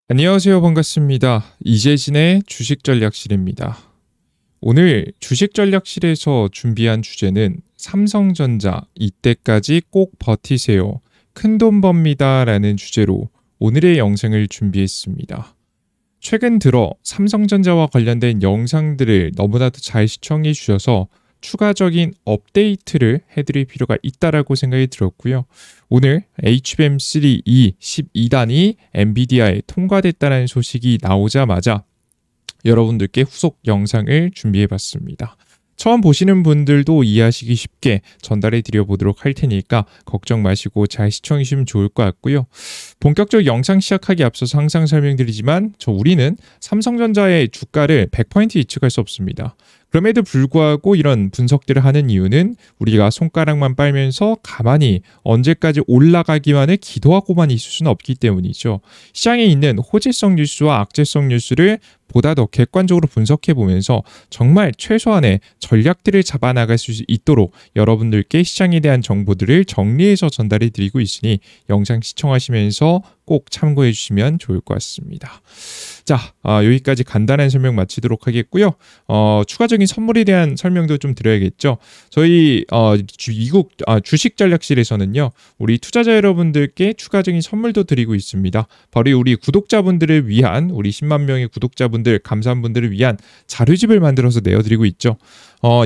안녕하세요. 반갑습니다. 이재진의 주식전략실입니다. 오늘 주식전략실에서 준비한 주제는 삼성전자 이때까지 꼭 버티세요. 큰돈 법니다 라는 주제로 오늘의 영상을 준비했습니다. 최근 들어 삼성전자와 관련된 영상들을 너무나도 잘 시청해 주셔서 추가적인 업데이트를 해드릴 필요가 있다라고 생각이 들었고요. 오늘 HBM3E 12단이 엔비디아에 통과됐다는 소식이 나오자마자 여러분들께 후속 영상을 준비해봤습니다. 처음 보시는 분들도 이해하시기 쉽게 전달해 드려 보도록 할 테니까 걱정 마시고 잘 시청해 주시면 좋을 것 같고요. 본격적 영상 시작하기 앞서서 항상 설명드리지만 우리는 삼성전자의 주가를 100% 예측할 수 없습니다. 그럼에도 불구하고 이런 분석들을 하는 이유는 우리가 손가락만 빨면서 가만히 언제까지 올라가기만을 기도하고만 있을 수는 없기 때문이죠. 시장에 있는 호재성 뉴스와 악재성 뉴스를 보다 더 객관적으로 분석해 보면서 정말 최소한의 전략들을 잡아나갈 수 있도록 여러분들께 시장에 대한 정보들을 정리해서 전달해 드리고 있으니 영상 시청하시면서 꼭 참고해 주시면 좋을 것 같습니다. 자, 여기까지 간단한 설명 마치도록 하겠고요. 추가적인 선물에 대한 설명도 좀 드려야겠죠. 저희 이국 주식전략실에서는요. 우리 투자자 여러분들께 추가적인 선물도 드리고 있습니다. 바로 우리 구독자분들을 위한 우리 10만 명의 구독자분들 감사한 분들을 위한 자료집을 만들어서 내어드리고 있죠.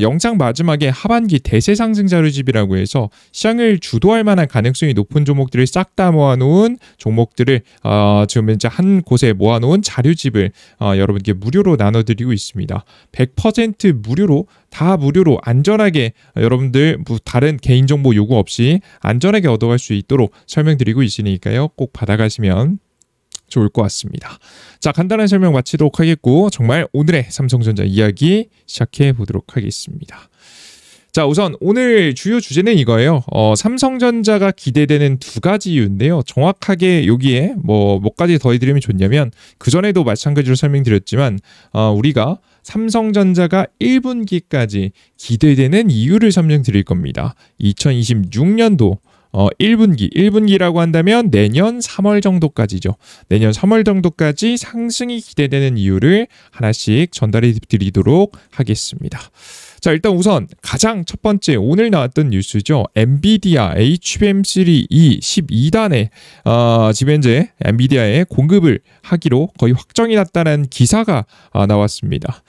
영상 마지막에 하반기 대세 상승 자료집이라고 해서 시장을 주도할 만한 가능성이 높은 종목들을 싹 다 모아놓은 종목들을 지금 현재 한 곳에 모아놓은 자료집을 여러분께 무료로 나눠드리고 있습니다. 100% 무료로 다 무료로 안전하게 여러분들 다른 개인정보 요구 없이 안전하게 얻어갈 수 있도록 설명드리고 있으니까요. 꼭 받아가시면 좋을 것 같습니다. 자, 간단한 설명 마치도록 하겠고 정말 오늘의 삼성전자 이야기 시작해 보도록 하겠습니다. 자, 우선 오늘 주요 주제는 이거예요. 삼성전자가 기대되는 두 가지 이유인데요. 정확하게 여기에 몇 가지 더해드리면 좋냐면 그전에도 마찬가지로 설명드렸지만 우리가 삼성전자가 1분기까지 기대되는 이유를 설명드릴 겁니다. 2026년도 1분기라고 한다면 내년 3월 정도까지죠. 내년 3월 정도까지 상승이 기대되는 이유를 하나씩 전달해 드리도록 하겠습니다. 자, 일단 우선 가장 첫 번째 오늘 나왔던 뉴스죠. 엔비디아 HBM3E 12단에 지금 현재 엔비디아에 공급을 하기로 거의 확정이 났다는 기사가 나왔습니다.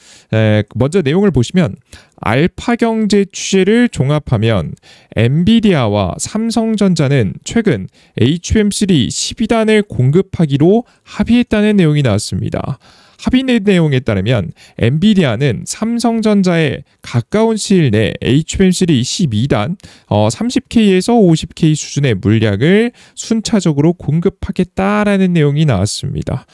먼저 내용을 보시면 알파경제 취재를 종합하면 엔비디아와 삼성전자는 최근 HBM3 12단을 공급하기로 합의했다는 내용이 나왔습니다. 합의 내용에 따르면 엔비디아는 삼성전자에 가까운 시일 내 HBM3 12단 30K에서 50K 수준의 물량을 순차적으로 공급하겠다라는 내용이 나왔습니다.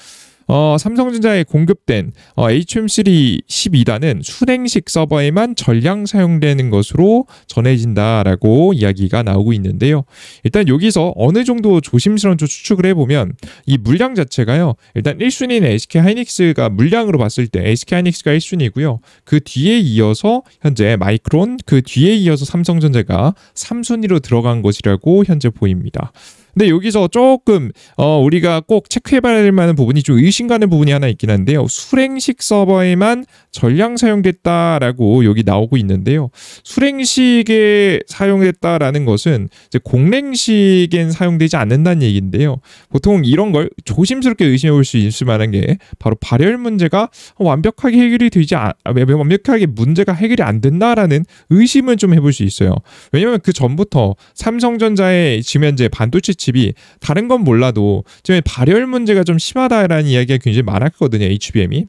삼성전자에 공급된 HBM3 12단은 순행식 서버에만 전량 사용되는 것으로 전해진다라고 이야기가 나오고 있는데요. 일단 여기서 어느 정도 조심스러운 추측을 해보면 이 물량 자체가요. 일단 1순위는 SK하이닉스가 물량으로 봤을 때 SK하이닉스가 1순위고요. 그 뒤에 이어서 현재 마이크론, 그 뒤에 이어서 삼성전자가 3순위로 들어간 것이라고 현재 보입니다. 근데 여기서 조금 우리가 꼭 체크해봐야 될 만한 부분이 좀 의심 가는 부분이 하나 있긴 한데요. 수랭식 서버에만 전량 사용됐다라고 여기 나오고 있는데요. 수랭식에 사용됐다라는 것은 이제 공랭식엔 사용되지 않는다는 얘기인데요. 보통 이런 걸 조심스럽게 의심해볼 수 있을 만한 게 바로 발열 문제가 완벽하게 해결이 되지 완벽하게 문제가 해결이 안 된다라는 의심은 좀 해볼 수 있어요. 왜냐하면 그 전부터 삼성전자의 지금 현재 반도체 칩이 다른 건 몰라도 지금 발열 문제가 좀 심하다라는 이야기가 굉장히 많았거든요. HBM이.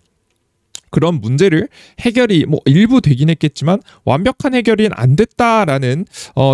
그런 문제를 해결이 일부 되긴 했겠지만 완벽한 해결이 안 됐다라는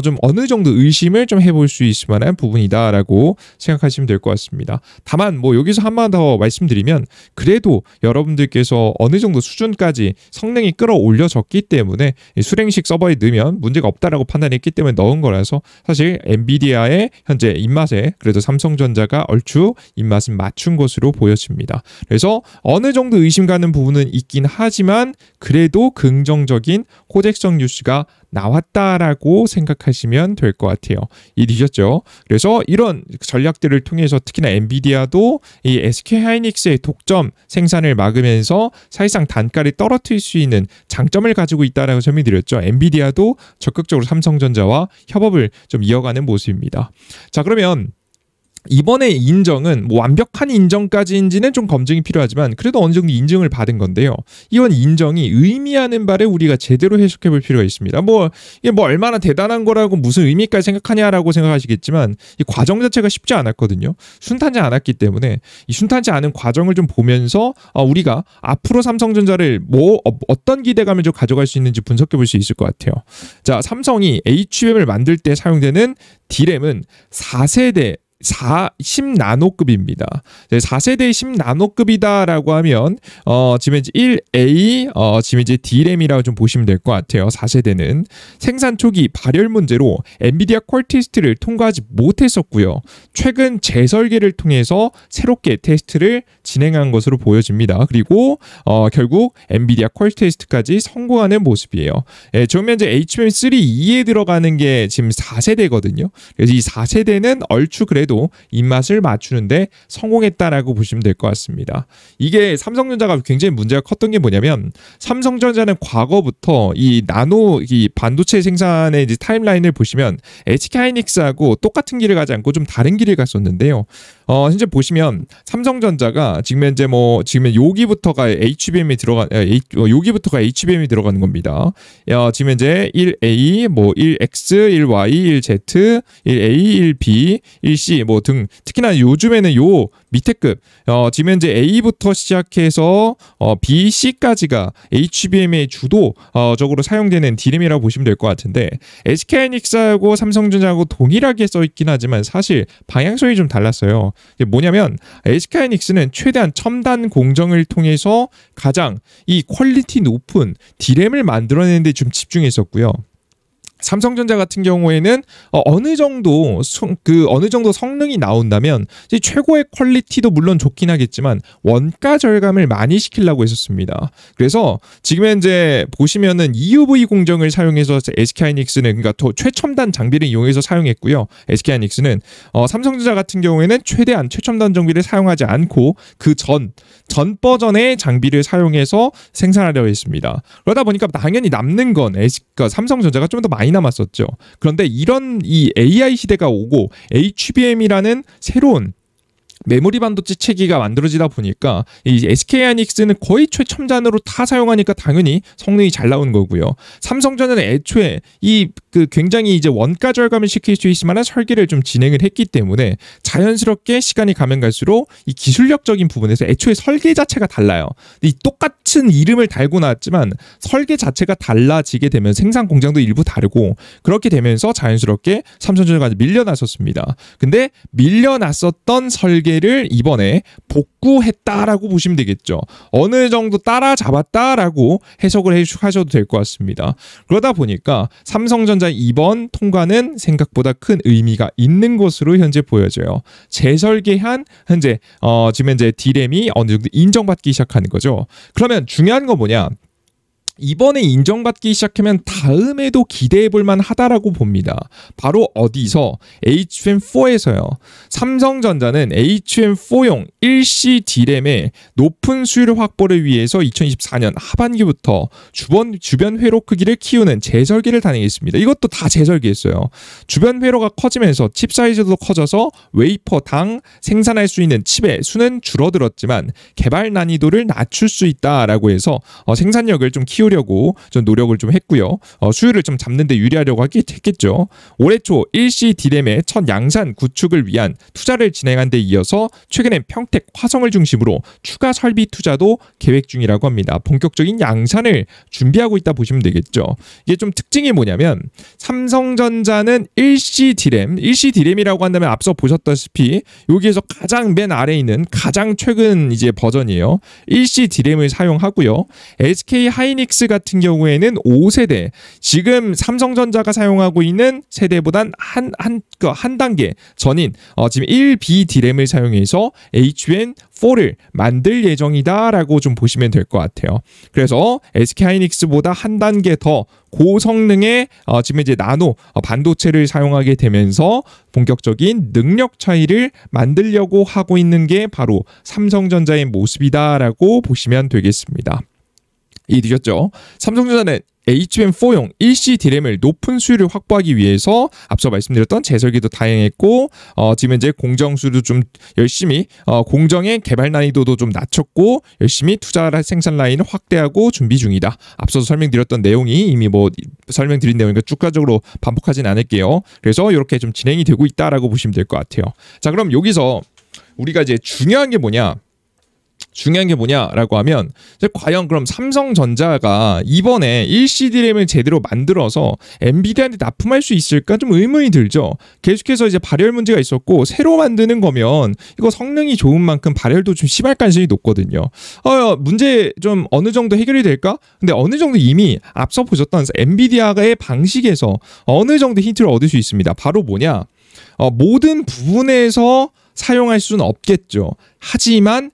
좀 어느 정도 의심을 좀 해볼 수 있을 만한 부분이다라고 생각하시면 될 것 같습니다. 다만 여기서 한번 더 말씀드리면 그래도 여러분들께서 어느 정도 수준까지 성능이 끌어올려졌기 때문에 수랭식 서버에 넣으면 문제가 없다라고 판단했기 때문에 넣은 거라서 사실 엔비디아의 현재 입맛에 그래도 삼성전자가 얼추 입맛은 맞춘 것으로 보여집니다. 그래서 어느 정도 의심 가는 부분은 있긴 있긴 하지만 그래도 긍정적인 호재성 뉴스가 나왔다라고 생각하시면 될 것 같아요. 이해되셨죠? 그래서 이런 전략들을 통해서 특히나 엔비디아도 이 SK 하이닉스의 독점 생산을 막으면서 사실상 단가를 떨어뜨릴 수 있는 장점을 가지고 있다라고 설명드렸죠. 엔비디아도 적극적으로 삼성전자와 협업을 좀 이어가는 모습입니다. 자, 그러면 이번에 인정은 뭐 완벽한 인정까지인지는 좀 검증이 필요하지만 그래도 어느 정도 인증을 받은 건데요. 이번 인정이 의미하는 바를 우리가 제대로 해석해 볼 필요가 있습니다. 이게 얼마나 대단한 거라고 무슨 의미까지 생각하냐라고 생각하시겠지만 이 과정 자체가 쉽지 않았거든요. 순탄치 않았기 때문에 이 순탄치 않은 과정을 좀 보면서 우리가 앞으로 삼성전자를 어떤 기대감을 좀 가져갈 수 있는지 분석해 볼 수 있을 것 같아요. 자, 삼성이 HBM을 만들 때 사용되는 D램은 4세대 10나노급입니다. 4세대 10나노급이다라고 하면 지금 이제 1A 지금 이제 D램이라고 좀 보시면 될 것 같아요. 4세대는 생산 초기 발열 문제로 엔비디아 퀄 테스트를 통과하지 못했었고요. 최근 재설계를 통해서 새롭게 테스트를 진행한 것으로 보여집니다. 그리고 결국 엔비디아 퀄 테스트까지 성공하는 모습이에요. 지금 현재 HBM3E에 들어가는 게 지금 4세대거든요. 그래서 이 4세대는 얼추 그래도 입맛을 맞추는데 성공했다라고 보시면 될 것 같습니다. 이게 삼성전자가 굉장히 문제가 컸던 게 뭐냐면 삼성전자는 과거부터 이 반도체 생산의 이제 타임라인을 보시면 SK 하이닉스하고 똑같은 길을 가지 않고 좀 다른 길을 갔었는데요. 현재 보시면 삼성전자가 지금 현재 지금 여기부터가 HBM이 들어가는 겁니다. 지금 현재 1A, 1X, 1Y, 1Z, 1A, 1B, 1C 등 특히나 요즘에는 요 밑에 급 지금 현재 A부터 시작해서 B, C까지가 HBM의 주도적으로 사용되는 D램이라고 보시면 될 것 같은데 SK하이닉스하고 삼성전자하고 동일하게 써있긴 하지만 사실 방향성이 좀 달랐어요. 이게 뭐냐면 SK하이닉스는 최대한 첨단 공정을 통해서 가장 이 퀄리티 높은 D램을 만들어내는 데 좀 집중했었고요. 삼성전자 같은 경우에는 어느 정도 성능이 나온다면 최고의 퀄리티도 물론 좋긴 하겠지만 원가 절감을 많이 시키려고 했었습니다. 그래서 지금 현재 보시면은 EUV 공정을 사용해서 SK하이닉스는 그러니까 더 최첨단 장비를 이용해서 사용했고요. SK하이닉스는 삼성전자 같은 경우에는 최대한 최첨단 장비를 사용하지 않고 그 전 버전의 장비를 사용해서 생산하려고 했습니다. 그러다 보니까 당연히 남는 건 삼성전자가 좀 더 많이 남았었죠. 그런데 이런 이 AI 시대가 오고 HBM이라는 새로운 메모리 반도체 체계가 만들어지다 보니까 이 SK하이닉스는 거의 최첨단으로 다 사용하니까 당연히 성능이 잘 나오는 거고요. 삼성전자는 애초에 굉장히 이제 원가 절감을 시킬 수 있을 만한 설계를 좀 진행을 했기 때문에 자연스럽게 시간이 가면 갈수록 이 기술력적인 부분에서 애초에 설계 자체가 달라요. 이 똑같은 이름을 달고 나왔지만 설계 자체가 달라지게 되면 생산 공장도 일부 다르고 그렇게 되면서 자연스럽게 삼성전자가 밀려났었습니다. 근데 밀려났었던 설계를 이번에 복구했다라고 보시면 되겠죠. 어느 정도 따라잡았다라고 해석을 하셔도 될 것 같습니다. 그러다 보니까 삼성전자 이번 통과는 생각보다 큰 의미가 있는 것으로 현재 보여져요. 재설계한 지금 현재 D램이 어느 정도 인정받기 시작하는 거죠. 그러면 중요한 건 뭐냐? 이번에 인정받기 시작하면 다음에도 기대해볼 만하다라고 봅니다. 바로 어디서? HBM4에서요. 삼성전자는 HBM4용 1C D램의 높은 수율 확보를 위해서 2024년 하반기부터 주변 회로 크기를 키우는 재설계를 단행했습니다. 이것도 다 재설계했어요. 주변 회로가 커지면서 칩 사이즈도 커져서 웨이퍼당 생산할 수 있는 칩의 수는 줄어들었지만 개발 난이도를 낮출 수 있다라고 해서 생산력을 좀 키우려고 좀 노력을 좀 했고요. 수율을 좀 잡는 데 유리하려고 했겠죠. 올해 초 1C D램의 첫 양산 구축을 위한 투자를 진행한 데 이어서 최근엔 평택, 화성을 중심으로 추가 설비 투자도 계획 중이라고 합니다. 본격적인 양산을 준비하고 있다 보시면 되겠죠. 이게 좀 특징이 뭐냐면 삼성전자는 1C D램이라고 한다면 앞서 보셨다시피 여기에서 가장 맨 아래에 있는 가장 최근 이제 버전이에요. 1C D램을 사용하고요. SK 하이닉스 하이닉스 같은 경우에는 5세대, 지금 삼성전자가 사용하고 있는 세대보단 한 단계 전인 지금 1B D램을 사용해서 HBM4를 만들 예정이다라고 좀 보시면 될 것 같아요. 그래서 SK 하이닉스보다 한 단계 더 고성능의 지금 이제 나노 반도체를 사용하게 되면서 본격적인 능력 차이를 만들려고 하고 있는 게 바로 삼성전자의 모습이다라고 보시면 되겠습니다. 이해되셨죠? 삼성전자는 HBM4용 1C D램을 높은 수율을 확보하기 위해서 앞서 말씀드렸던 재설계도 다양했고 지금 이제 공정수도 좀 열심히 공정의 개발 난이도도 좀 낮췄고 열심히 투자 생산 라인을 확대하고 준비 중이다. 앞서서 설명드렸던 내용이 이미 설명드린 내용이니까 추가적으로 반복하진 않을게요. 그래서 이렇게 좀 진행이 되고 있다라고 보시면 될 것 같아요. 자, 그럼 여기서 우리가 이제 중요한 게 뭐냐라고 하면 과연 그럼 삼성전자가 이번에 1C D램을 제대로 만들어서 엔비디아한테 납품할 수 있을까 좀 의문이 들죠. 계속해서 이제 발열 문제가 있었고 새로 만드는 거면 이거 성능이 좋은 만큼 발열도 좀 심할 가능성이 높거든요. 문제 좀 어느 정도 해결이 될까? 근데 어느 정도 이미 앞서 보셨던 엔비디아의 방식에서 어느 정도 힌트를 얻을 수 있습니다. 바로 뭐냐? 모든 부분에서 사용할 수는 없겠죠. 하지만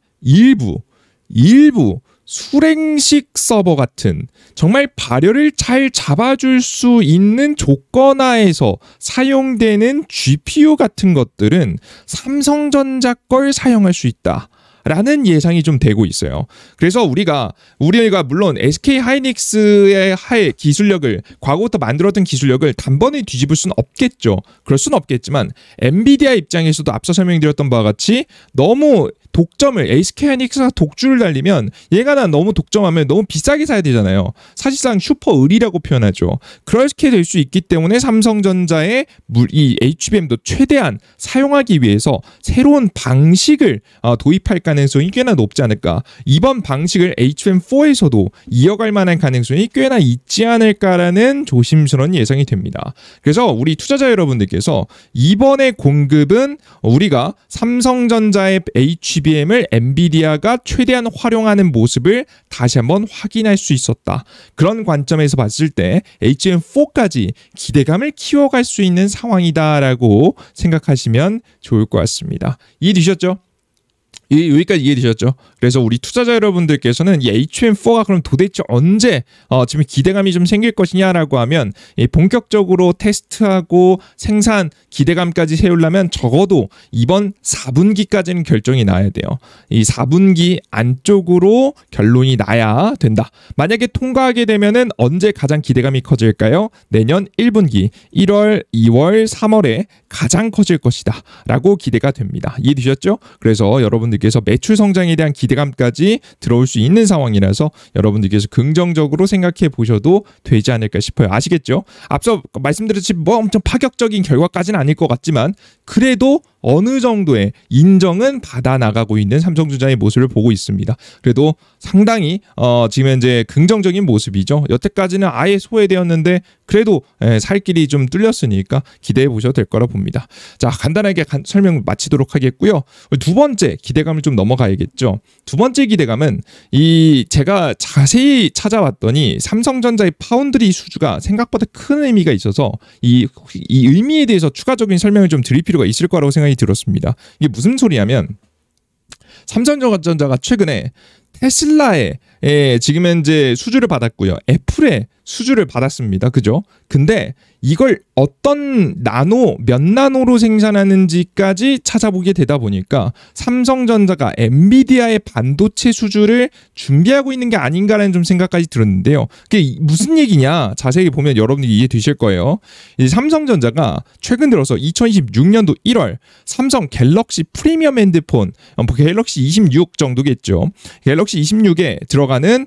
일부 수랭식 서버 같은 정말 발열을 잘 잡아줄 수 있는 조건하에서 사용되는 GPU 같은 것들은 삼성전자 걸 사용할 수 있다 라는 예상이 좀 되고 있어요. 그래서 우리가 물론 SK 하이닉스의 기술력을 과거부터 만들었던 기술력을 단번에 뒤집을 수는 없겠죠. 그럴 수는 없겠지만 엔비디아 입장에서도 앞서 설명드렸던 바와 같이 너무 독점을 SK 하이닉스가 독주를 달리면 얘가 너무 독점하면 너무 비싸게 사야 되잖아요. 사실상 슈퍼 을이라고 표현하죠. 그렇게 될 수 있기 때문에 삼성전자의 이 HBM도 최대한 사용하기 위해서 새로운 방식을 도입할 가능성이 꽤나 높지 않을까. 이번 방식을 HBM4에서도 이어갈 만한 가능성이 꽤나 있지 않을까라는 조심스러운 예상이 됩니다. 그래서 우리 투자자 여러분들께서 이번의 공급은 우리가 삼성전자의 HBM을 엔비디아가 최대한 활용하는 모습을 다시 한번 확인할 수 있었다. 그런 관점에서 봤을 때 HBM4까지 기대감을 키워갈 수 있는 상황이다라고 생각하시면 좋을 것 같습니다. 이해되셨죠? 여기까지 이해되셨죠? 그래서 우리 투자자 여러분들께서는 이 HBM4가 그럼 도대체 언제 지금 기대감이 좀 생길 것이냐라고 하면 본격적으로 테스트하고 생산 기대감까지 세우려면 적어도 이번 4분기까지는 결정이 나야 돼요. 이 4분기 안쪽으로 결론이 나야 된다. 만약에 통과하게 되면은 언제 가장 기대감이 커질까요? 내년 1분기 1월, 2월, 3월에 가장 커질 것이다 라고 기대가 됩니다. 이해되셨죠? 그래서 여러분들께서 매출 성장에 대한 기대감까지 들어올 수 있는 상황이라서 여러분들께서 긍정적으로 생각해 보셔도 되지 않을까 싶어요. 아시겠죠? 앞서 말씀드렸듯이 엄청 파격적인 결과까지는 아닐 것 같지만 그래도 어느 정도의 인정은 받아 나가고 있는 삼성전자의 모습을 보고 있습니다. 그래도 상당히 지금 현재 긍정적인 모습이죠. 여태까지는 아예 소외되었는데 그래도 살 길이 좀 뚫렸으니까 기대해 보셔도 될 거라 봅니다. 자, 간단하게 설명 마치도록 하겠고요. 두 번째 기대감을 좀 넘어가야겠죠. 두 번째 기대감은 제가 자세히 찾아봤더니 삼성전자의 파운드리 수주가 생각보다 큰 의미가 있어서 이 의미에 대해서 추가적인 설명을 좀 드릴 필요가 있을 거라고 생각이 들었습니다. 이게 무슨 소리냐면 삼성전자가 최근에 테슬라에 지금 현재 수주를 받았고요. 애플에 수주를 받았습니다. 그죠? 근데 이걸 어떤 몇 나노로 생산하는지까지 찾아보게 되다 보니까 삼성전자가 엔비디아의 반도체 수주를 준비하고 있는 게 아닌가라는 좀 생각까지 들었는데요. 그게 무슨 얘기냐? 자세히 보면 여러분들이 이해되실 거예요. 이 삼성전자가 최근 들어서 2026년도 1월 삼성 갤럭시 프리미엄 핸드폰, 갤럭시 26 정도겠죠. 갤럭시 26에 들어가는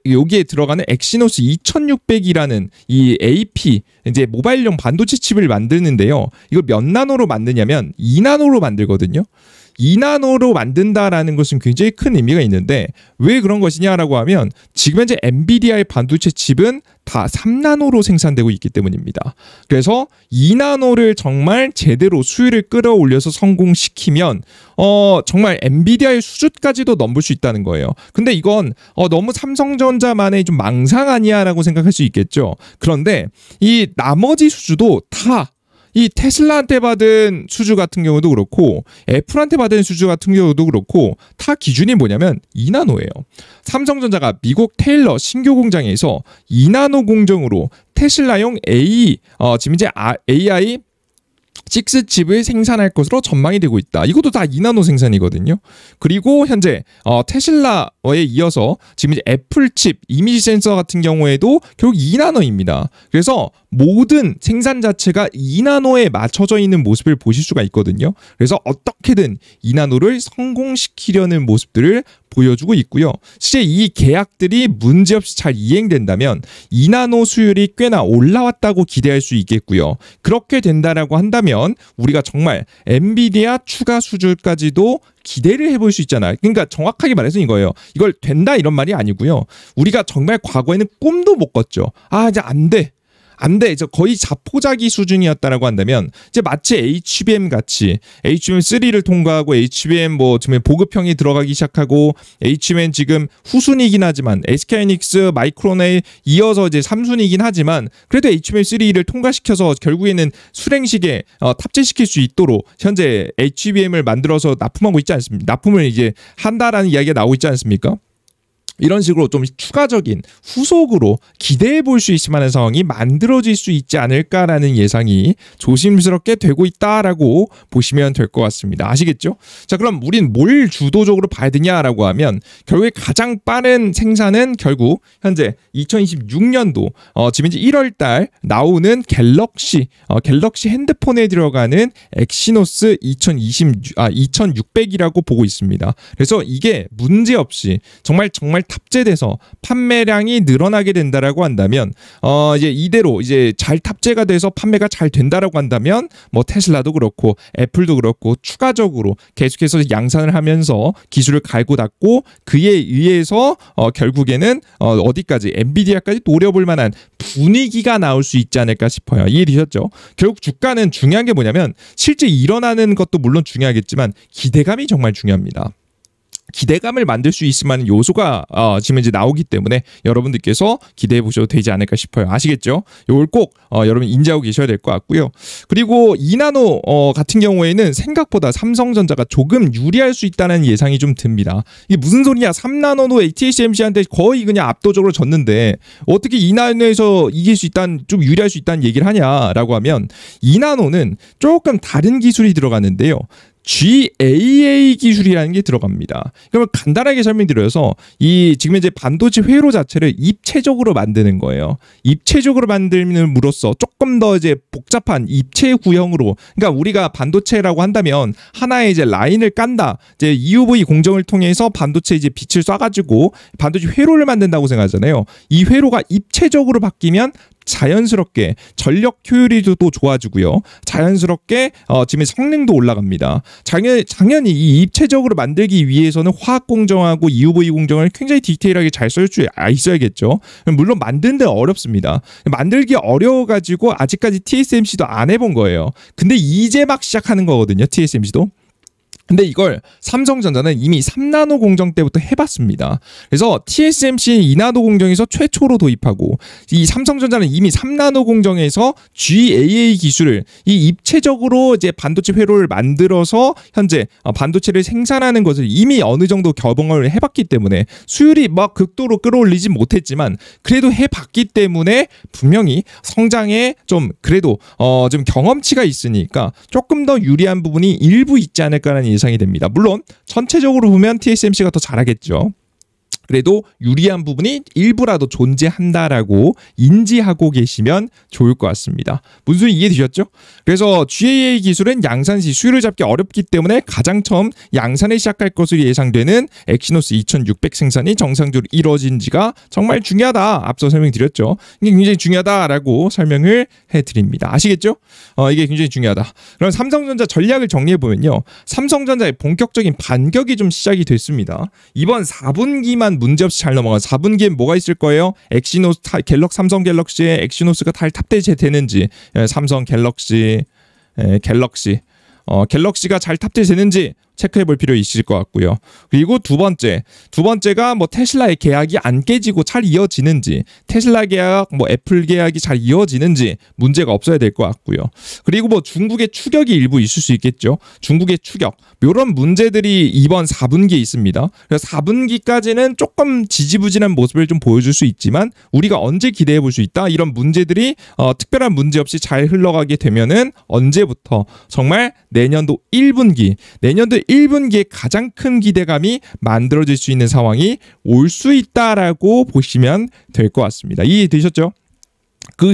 여기에 들어가는 엑시노스 2600이라는 이 AP 이제 모바일용 반도체 칩을 만드는데요. 이걸 몇 나노로 만드냐면 2나노로 만들거든요. 2나노로 만든다라는 것은 굉장히 큰 의미가 있는데 왜 그런 것이냐라고 하면 지금 현재 엔비디아의 반도체 칩은 다 3나노로 생산되고 있기 때문입니다. 그래서 2나노를 정말 제대로 수율을 끌어올려서 성공시키면 정말 엔비디아의 수준까지도 넘볼 수 있다는 거예요. 근데 이건 너무 삼성전자만의 좀 망상 아니야라고 생각할 수 있겠죠. 그런데 이 나머지 수주도 다 이 테슬라한테 받은 수주 같은 경우도 그렇고 애플한테 받은 수주 같은 경우도 그렇고 다 기준이 뭐냐면 2나노예요. 삼성전자가 미국 테일러 신규 공장에서 2나노 공정으로 테슬라용 지금 이제 AI 6칩을 생산할 것으로 전망이 되고 있다. 이것도 다 2나노 생산이거든요. 그리고 현재 테슬라에 이어서 지금 이제 애플 칩 이미지 센서 같은 경우에도 결국 2나노입니다. 그래서 모든 생산 자체가 2나노에 맞춰져 있는 모습을 보실 수가 있거든요. 그래서 어떻게든 2나노를 성공시키려는 모습들을 보여주고 있고요. 실제 이 계약들이 문제없이 잘 이행된다면 2나노 수율이 꽤나 올라왔다고 기대할 수 있겠고요. 그렇게 된다라고 한다면 우리가 정말 엔비디아 추가 수주까지도 기대를 해볼 수 있잖아요. 그러니까 정확하게 말해서 이거예요. 이걸 된다 이런 말이 아니고요. 우리가 정말 과거에는 꿈도 못 꿨죠. 이제 안 돼. 이제 거의 자포자기 수준이었다라고 한다면 이제 마치 HBM 같이 HBM3를 통과하고 HBM 지금 보급형이 들어가기 시작하고 HBM 지금 후순위이긴 하지만 SK하이닉스, 마이크론에 이어서 이제 3순위이긴 하지만 그래도 HBM3를 통과시켜서 결국에는 수랭식에 탑재시킬 수 있도록 현재 HBM을 만들어서 납품하고 있지 않습니까? 납품을 이제 한다라는 이야기가 나오고 있지 않습니까? 이런 식으로 좀 추가적인 후속으로 기대해 볼 수 있을 만한 상황이 만들어질 수 있지 않을까라는 예상이 조심스럽게 되고 있다라고 보시면 될 것 같습니다. 아시겠죠? 자, 그럼 우린 뭘 주도적으로 봐야 되냐라고 하면 결국에 가장 빠른 생산은 결국 현재 2026년도 지금 이제 1월 달 나오는 갤럭시 핸드폰에 들어가는 엑시노스 2600이라고 보고 있습니다. 그래서 이게 문제없이 정말 탑재돼서 판매량이 늘어나게 된다라고 한다면 이제 이대로 이제 잘 탑재가 돼서 판매가 잘 된다라고 한다면 테슬라도 그렇고 애플도 그렇고 추가적으로 계속해서 양산을 하면서 기술을 갈고 닦고 그에 의해서 결국에는 어디까지 엔비디아까지 노려볼 만한 분위기가 나올 수 있지 않을까 싶어요. 이해되셨죠? 결국 주가는 중요한 게 뭐냐면 실제 일어나는 것도 물론 중요하겠지만 기대감이 정말 중요합니다. 기대감을 만들 수 있을 만한 요소가 지금 이제 나오기 때문에 여러분들께서 기대해 보셔도 되지 않을까 싶어요. 아시겠죠? 이걸 꼭 여러분 인지하고 계셔야 될 것 같고요. 그리고 2나노 같은 경우에는 생각보다 삼성전자가 조금 유리할 수 있다는 예상이 좀 듭니다. 이게 무슨 소리냐? 3나노도 TSMC한테 거의 그냥 압도적으로 졌는데 어떻게 2나노에서 이길 수 있다는 좀 유리할 수 있다는 얘기를 하냐라고 하면 2나노는 조금 다른 기술이 들어가는데요. GAA 기술이라는 게 들어갑니다. 그러면 간단하게 설명드려서 지금 이제 반도체 회로 자체를 입체적으로 만드는 거예요. 입체적으로 만들므로써 조금 더 이제 복잡한 입체 구형으로, 그러니까 우리가 반도체라고 한다면 하나의 이제 라인을 깐다, 이제 EUV 공정을 통해서 반도체 이제 빛을 쏴가지고 반도체 회로를 만든다고 생각하잖아요. 이 회로가 입체적으로 바뀌면 자연스럽게 전력 효율이 또 좋아지고요. 자연스럽게 지금 성능도 올라갑니다. 당연히 이 입체적으로 만들기 위해서는 화학 공정하고 EUV 공정을 굉장히 디테일하게 잘 쓸 줄 있어야겠죠. 물론 만드는 데 어렵습니다. 만들기 어려워가지고 아직까지 TSMC도 안 해본 거예요. 근데 이제 막 시작하는 거거든요. TSMC도. 근데 이걸 삼성전자는 이미 3나노 공정 때부터 해봤습니다. 그래서 TSMC는 2나노 공정에서 최초로 도입하고 이 삼성전자는 이미 3나노 공정에서 GAA 기술을 이 입체적으로 이제 반도체 회로를 만들어서 현재 반도체를 생산하는 것을 이미 어느 정도 개봉을 해봤기 때문에 수율이 막 극도로 끌어올리지 못했지만 그래도 해봤기 때문에 분명히 성장에 좀 그래도 좀 경험치가 있으니까 조금 더 유리한 부분이 일부 있지 않을까라는 예상이 됩니다. 물론 전체적으로 보면 TSMC가 더 잘하겠죠. 그래도 유리한 부분이 일부라도 존재한다라고 인지하고 계시면 좋을 것 같습니다. 무슨 소리 이해되셨죠? 그래서 GAA 기술은 양산 시 수율을 잡기 어렵기 때문에 가장 처음 양산을 시작할 것으로 예상되는 엑시노스 2600 생산이 정상적으로 이루어진 지가 정말 중요하다. 앞서 설명드렸죠. 이게 굉장히 중요하다라고 설명을 해드립니다. 아시겠죠? 이게 굉장히 중요하다. 그럼 삼성전자 전략을 정리해보면요. 삼성전자의 본격적인 반격이 좀 시작이 됐습니다. 이번 4분기만 문제없이 잘 넘어간 4분기엔 뭐가 있을 거예요? 엑시노스, 삼성 갤럭시에 엑시노스가 잘 탑재되는지, 삼성 갤럭시가 잘 탑재되는지 체크해 볼 필요 있을 것 같고요. 그리고 두 번째가 뭐 테슬라의 계약이 안 깨지고 잘 이어지는지, 테슬라 계약, 뭐 애플 계약이 잘 이어지는지 문제가 없어야 될 것 같고요. 그리고 뭐 중국의 추격이 일부 있을 수 있겠죠. 중국의 추격. 이런 문제들이 이번 4분기에 있습니다. 그래서 4분기까지는 조금 지지부진한 모습을 좀 보여줄 수 있지만 우리가 언제 기대해 볼 수 있다? 이런 문제들이 특별한 문제 없이 잘 흘러가게 되면은 언제부터 정말 내년도 1분기에 가장 큰 기대감이 만들어질 수 있는 상황이 올 수 있다라고 보시면 될 것 같습니다. 이해되셨죠?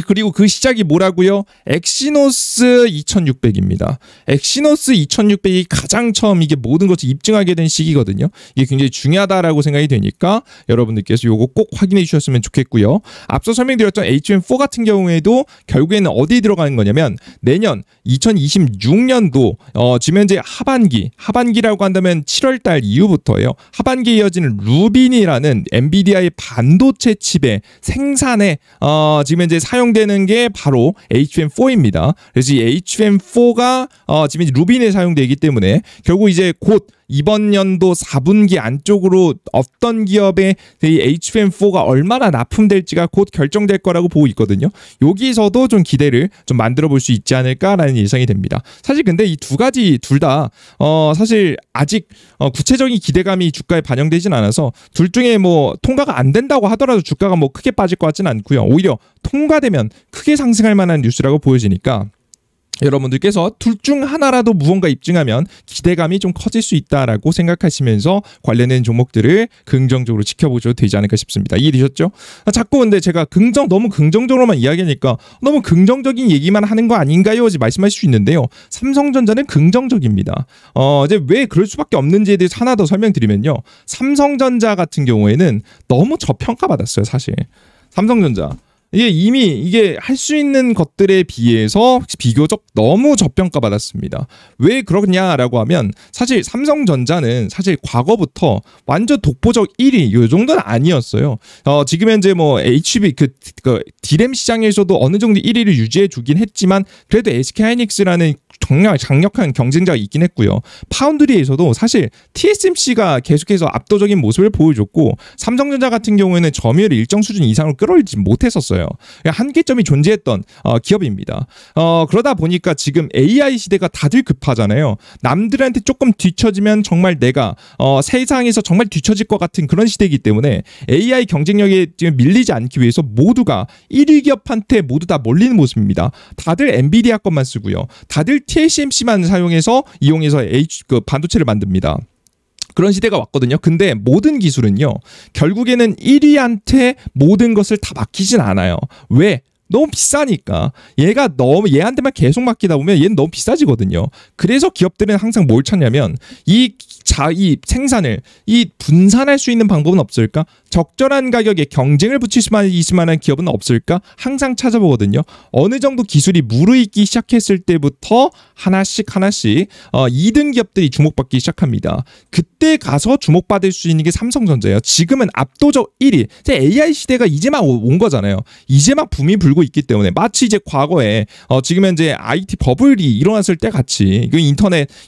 그리고 그 시작이 뭐라고요? 엑시노스 2600입니다. 엑시노스 2600이 가장 처음 이게 모든 것을 입증하게 된 시기거든요. 이게 굉장히 중요하다라고 생각이 되니까 여러분들께서 요거 꼭 확인해 주셨으면 좋겠고요. 앞서 설명드렸던 HM4 같은 경우에도 결국에는 어디에 들어가는 거냐면 내년 2026년도 지금 현재 하반기라고 한다면 7월달 이후부터예요. 하반기에 이어지는 루빈이라는 엔비디아의 반도체 칩의 생산에 지금 현재 사용되는 게 바로 HM4입니다. 그래서 이 HM4가 지금 루빈에 사용되기 때문에 결국 이제 곧 이번 연도 4분기 안쪽으로 어떤 기업의 이 HM4가 얼마나 납품될지가 곧 결정될 거라고 보고 있거든요. 여기서도 좀 기대를 좀 만들어 볼 수 있지 않을까라는 예상이 됩니다. 사실 근데 이 두 가지 둘 다 사실 아직 구체적인 기대감이 주가에 반영되진 않아서 둘 중에 뭐 통과가 안 된다고 하더라도 주가가 뭐 크게 빠질 것 같지는 않고요. 오히려 통과되면 크게 상승할 만한 뉴스라고 보여지니까 여러분들께서 둘 중 하나라도 무언가 입증하면 기대감이 좀 커질 수 있다라고 생각하시면서 관련된 종목들을 긍정적으로 지켜보셔도 되지 않을까 싶습니다. 이해되셨죠? 자꾸 근데 제가 너무 긍정적으로만 이야기하니까 너무 긍정적인 얘기만 하는 거 아닌가요? 말씀하실 수 있는데요. 삼성전자는 긍정적입니다. 이제 왜 그럴 수밖에 없는지에 대해서 하나 더 설명드리면요. 삼성전자 같은 경우에는 너무 저평가받았어요, 사실. 삼성전자. 이게 할 수 있는 것들에 비해서 비교적 너무 저평가받았습니다. 왜 그러냐라고 하면 사실 삼성전자는 사실 과거부터 완전 독보적 1위 요 정도는 아니었어요. 지금 현재 뭐 HB 그 D램 시장에서도 어느 정도 1위를 유지해 주긴 했지만 그래도 SK하이닉스라는 강력한 경쟁자가 있긴 했고요. 파운드리에서도 사실 TSMC가 계속해서 압도적인 모습을 보여줬고 삼성전자 같은 경우에는 점유율을 일정 수준 이상으로 끌어올리지 못했었어요. 한계점이 존재했던 기업입니다. 그러다 보니까 지금 AI 시대가 다들 급하잖아요. 남들한테 조금 뒤처지면 정말 내가 세상에서 정말 뒤처질 것 같은 그런 시대이기 때문에 AI 경쟁력에 밀리지 않기 위해서 모두가 1위 기업한테 모두 다 몰리는 모습입니다. 다들 엔비디아 것만 쓰고요. 다들 TSMC만 이용해서 반도체를 만듭니다. 그런 시대가 왔거든요. 근데 모든 기술은요. 결국에는 1위한테 모든 것을 다 맡기진 않아요. 왜? 너무 비싸니까. 얘한테만 계속 맡기다 보면 얘는 너무 비싸지거든요. 그래서 기업들은 항상 뭘 찾냐면 이 생산을 분산할 수 있는 방법은 없을까? 적절한 가격에 경쟁을 붙일 수 있을 만한 기업은 없을까? 항상 찾아보거든요. 어느 정도 기술이 무르익기 시작했을 때부터 하나씩 2등 기업들이 주목받기 시작합니다. 그때 가서 주목받을 수 있는 게 삼성전자예요. 지금은 압도적 1위. AI 시대가 이제 막 온 거잖아요. 이제 막 붐이 불고 있기 때문에 마치 이제 과거에 지금 현재 IT 버블이 일어났을 때 같이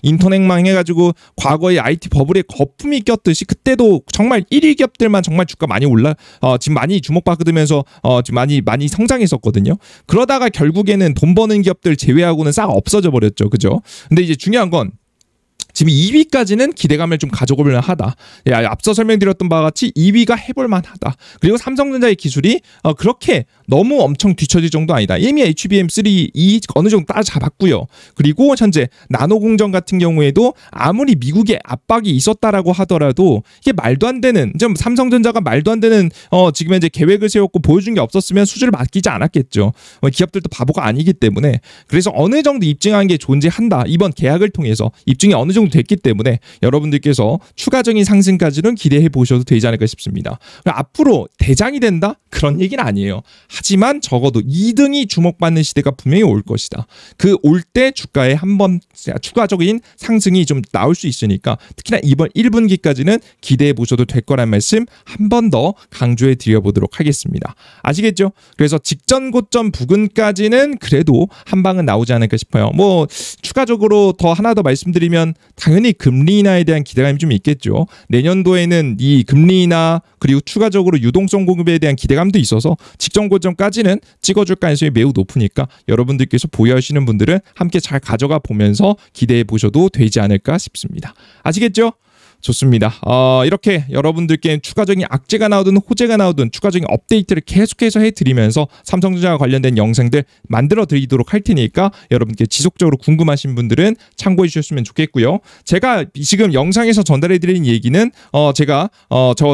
인터넷망 해가지고 과거에 IT 버블에 거품이 꼈듯이 그때도 정말 1위 기업들만 정말 주가 많이 지금 많이 주목받으면서 지금 많이 성장했었거든요. 그러다가 결국에는 돈 버는 기업들 제외하고는 싹 없어져 버렸죠. 그죠? 근데 이제 중요한 건 지금 2위까지는 기대감을 좀 가져볼 만하다. 앞서 설명드렸던 바와 같이 2위가 해볼 만하다. 그리고 삼성전자의 기술이 그렇게 너무 엄청 뒤처질 정도 아니다. 이미 HBM3 어느 정도 따라잡았고요. 그리고 현재 나노공정 같은 경우에도 아무리 미국의 압박이 있었다라고 하더라도 이게 말도 안 되는, 좀 삼성전자가 말도 안 되는 지금 현재 계획을 세웠고 보여준 게 없었으면 수주를 맡기지 않았겠죠. 기업들도 바보가 아니기 때문에. 그래서 어느 정도 입증한 게 존재한다. 이번 계약을 통해서 입증이 어느 정도 됐기 때문에 여러분들께서 추가적인 상승까지는 기대해 보셔도 되지 않을까 싶습니다. 앞으로 대장이 된다? 그런 얘기는 아니에요. 하지만 적어도 2등이 주목받는 시대가 분명히 올 것이다. 그 올 때 주가에 한번 추가적인 상승이 좀 나올 수 있으니까 특히나 이번 1분기까지는 기대해 보셔도 될 거란 말씀 한 번 더 강조해 드려보도록 하겠습니다. 아시겠죠? 그래서 직전 고점 부근까지는 그래도 한 방은 나오지 않을까 싶어요. 뭐 추가적으로 더 하나 더 말씀드리면 당연히 금리 인하에 대한 기대감이 좀 있겠죠. 내년도에는 이 금리 인하 그리고 추가적으로 유동성 공급에 대한 기대감도 있어서 직전 고점까지는 찍어줄 가능성이 매우 높으니까 여러분들께서 보유하시는 분들은 함께 잘 가져가 보면서 기대해 보셔도 되지 않을까 싶습니다. 아시겠죠? 좋습니다. 이렇게 여러분들께 추가적인 악재가 나오든 호재가 나오든 추가적인 업데이트를 계속해서 해드리면서 삼성전자와 관련된 영상들 만들어 드리도록 할 테니까 여러분께 지속적으로 궁금하신 분들은 참고해 주셨으면 좋겠고요. 제가 지금 영상에서 전달해 드리는 얘기는 제가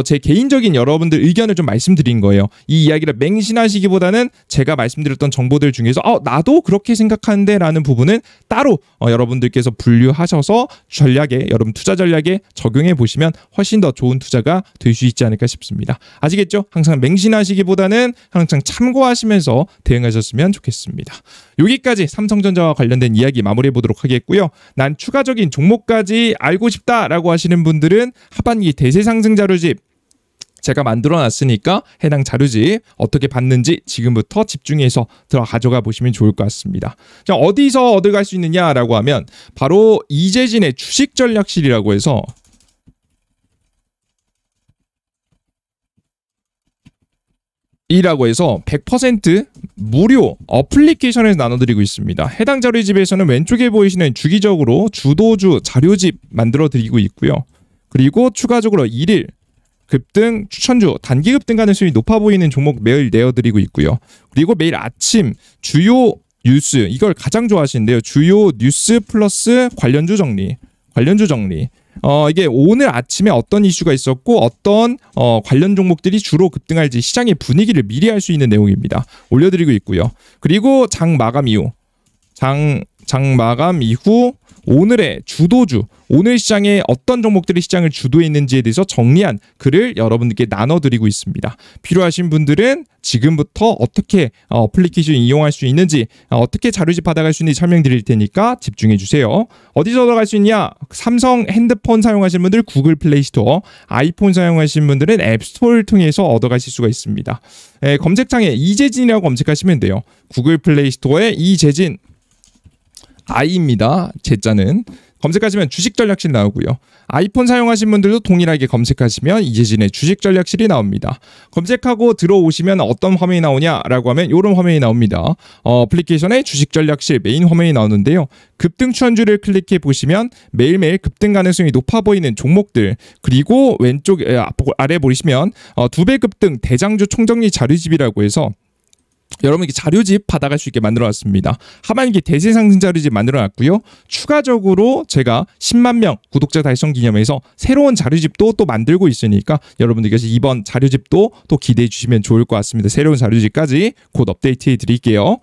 제 개인적인 여러분들 의견을 좀 말씀드린 거예요. 이 이야기를 맹신하시기보다는 제가 말씀드렸던 정보들 중에서 나도 그렇게 생각하는데 라는 부분은 따로 여러분들께서 분류하셔서 전략에, 여러분 투자 전략에 적용해 보시면 훨씬 더 좋은 투자가 될 수 있지 않을까 싶습니다. 아시겠죠? 항상 맹신하시기보다는 항상 참고하시면서 대응하셨으면 좋겠습니다. 여기까지 삼성전자와 관련된 이야기 마무리해 보도록 하겠고요. 난 추가적인 종목까지 알고 싶다라고 하시는 분들은 하반기 대세 상승 자료집 제가 만들어 놨으니까 해당 자료집 어떻게 받는지 지금부터 집중해서 가져가 보시면 좋을 것 같습니다. 자, 어디서 얻어갈 수 있느냐라고 하면 바로 이재진의 주식 전략실이라고 해서 이라고 해서 100% 무료 어플리케이션에서 나눠드리고 있습니다. 해당 자료집에서는 왼쪽에 보이시는 주기적으로 주도주 자료집 만들어 드리고 있고요. 그리고 추가적으로 1일 급등, 추천주, 단기 급등 가능성이 높아 보이는 종목 매일 내어드리고 있고요. 그리고 매일 아침 주요 뉴스, 이걸 가장 좋아하시는데요. 주요 뉴스 플러스 관련주 정리. 이게 오늘 아침에 어떤 이슈가 있었고 어떤 관련 종목들이 주로 급등할지 시장의 분위기를 미리 알 수 있는 내용입니다. 올려드리고 있고요. 그리고 장 마감 이후 오늘의 주도주, 오늘 시장에 어떤 종목들이 시장을 주도했는지에 대해서 정리한 글을 여러분들께 나눠드리고 있습니다. 필요하신 분들은 지금부터 어떻게 어플리케이션 이용할 수 있는지, 어떻게 자료집 받아갈 수 있는지 설명드릴 테니까 집중해 주세요. 어디서 얻어갈 수 있냐? 삼성 핸드폰 사용하시는 분들 구글 플레이 스토어, 아이폰 사용하시는 분들은 앱스토어를 통해서 얻어가실 수가 있습니다. 검색창에 이재진이라고 검색하시면 돼요. 구글 플레이 스토어에 이재진 I입니다. 제자는 검색하시면 주식 전략실 나오고요. 아이폰 사용하신 분들도 동일하게 검색하시면 이재진의 주식 전략실이 나옵니다. 검색하고 들어오시면 어떤 화면이 나오냐라고 하면 이런 화면이 나옵니다. 어플리케이션의 주식 전략실 메인 화면이 나오는데요. 급등 추천주를 클릭해 보시면 매일매일 급등 가능성이 높아 보이는 종목들, 그리고 왼쪽 아래 보시면 2배 급등 대장주 총정리 자료집이라고 해서 여러분께 자료집 받아갈 수 있게 만들어놨습니다. 하반기 대세 상승 자료집 만들어놨고요. 추가적으로 제가 10만 명 구독자 달성 기념해서 새로운 자료집도 또 만들고 있으니까 여러분들께서 이번 자료집도 또 기대해 주시면 좋을 것 같습니다. 새로운 자료집까지 곧 업데이트해 드릴게요.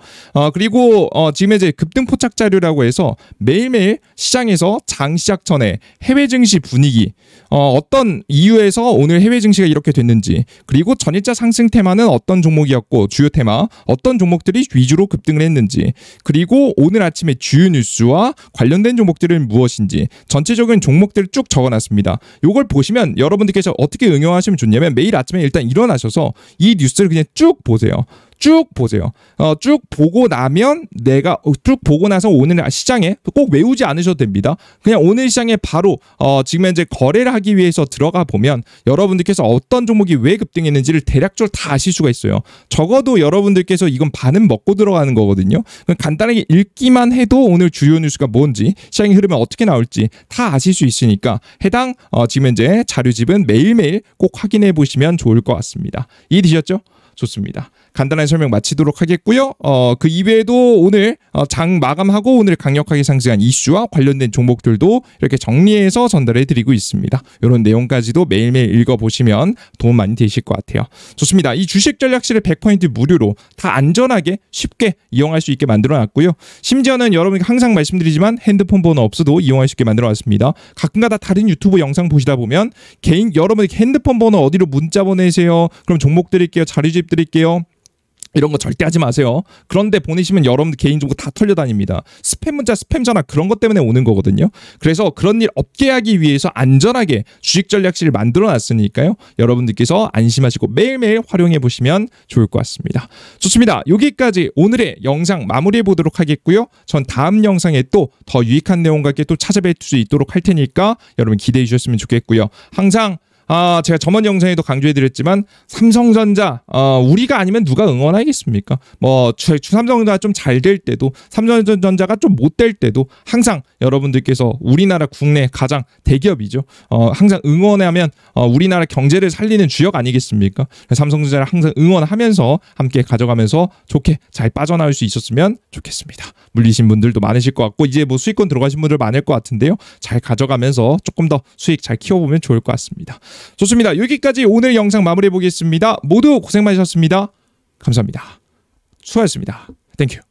그리고 지금 이제 급등 포착 자료라고 해서 매일매일 시장에서 장 시작 전에 해외 증시 분위기, 어떤 이유에서 오늘 해외 증시가 이렇게 됐는지, 그리고 전일자 상승 테마는 어떤 종목이었고 주요 테마 어떤 종목들이 위주로 급등을 했는지, 그리고 오늘 아침에 주요 뉴스와 관련된 종목들은 무엇인지 전체적인 종목들을 쭉 적어놨습니다. 이걸 보시면 여러분들께서 어떻게 응용하시면 좋냐면 매일 아침에 일단 일어나셔서 이 뉴스를 그냥 쭉 보세요. 쭉 보세요. 쭉 보고 나면 쭉 보고 나서 오늘 시장에 꼭 외우지 않으셔도 됩니다. 그냥 오늘 시장에 바로 지금 현재 거래를 하기 위해서 들어가 보면 여러분들께서 어떤 종목이 왜 급등했는지를 대략적으로 다 아실 수가 있어요. 적어도 여러분들께서 이건 반은 먹고 들어가는 거거든요. 간단하게 읽기만 해도 오늘 주요 뉴스가 뭔지, 시장의 흐름이 어떻게 나올지 다 아실 수 있으니까 해당 지금 현재 자료집은 매일매일 꼭 확인해 보시면 좋을 것 같습니다. 이해되셨죠? 좋습니다. 간단한 설명 마치도록 하겠고요. 그 이외에도 오늘 장 마감하고 오늘 강력하게 상승한 이슈와 관련된 종목들도 이렇게 정리해서 전달해 드리고 있습니다. 이런 내용까지도 매일매일 읽어보시면 도움 많이 되실 것 같아요. 좋습니다. 이 주식 전략실을 100% 무료로 다 안전하게 쉽게 이용할 수 있게 만들어 놨고요. 심지어는 여러분이 항상 말씀드리지만 핸드폰 번호 없어도 이용할 수 있게 만들어 놨습니다. 가끔가다 다른 유튜브 영상 보시다 보면 여러분이 핸드폰 번호 어디로 문자 보내세요. 그럼 종목 드릴게요. 자료집 드릴게요. 이런 거 절대 하지 마세요. 그런데 보내시면 여러분들 개인정보 다 털려다닙니다. 스팸 문자, 스팸 전화 그런 것 때문에 오는 거거든요. 그래서 그런 일 없게 하기 위해서 안전하게 주식 전략실을 만들어 놨으니까요. 여러분들께서 안심하시고 매일매일 활용해 보시면 좋을 것 같습니다. 좋습니다. 여기까지 오늘의 영상 마무리해 보도록 하겠고요. 전 다음 영상에 또 더 유익한 내용과 함께 또 찾아뵐 수 있도록 할 테니까 여러분 기대해 주셨으면 좋겠고요. 항상 제가 저번 영상에도 강조해드렸지만 삼성전자 우리가 아니면 누가 응원하겠습니까? 뭐 삼성전자가 좀 잘 될 때도 삼성전자가 좀 못 될 때도 항상 여러분들께서 우리나라 국내 가장 대기업이죠. 항상 응원하면 우리나라 경제를 살리는 주역 아니겠습니까? 삼성전자를 항상 응원하면서 함께 가져가면서 좋게 잘 빠져나올 수 있었으면 좋겠습니다. 물리신 분들도 많으실 것 같고 이제 뭐 수익권 들어가신 분들 많을 것 같은데요. 잘 가져가면서 조금 더 수익 잘 키워보면 좋을 것 같습니다. 좋습니다. 여기까지 오늘 영상 마무리해 보겠습니다. 모두 고생 많으셨습니다. 감사합니다. 수고하셨습니다. 땡큐.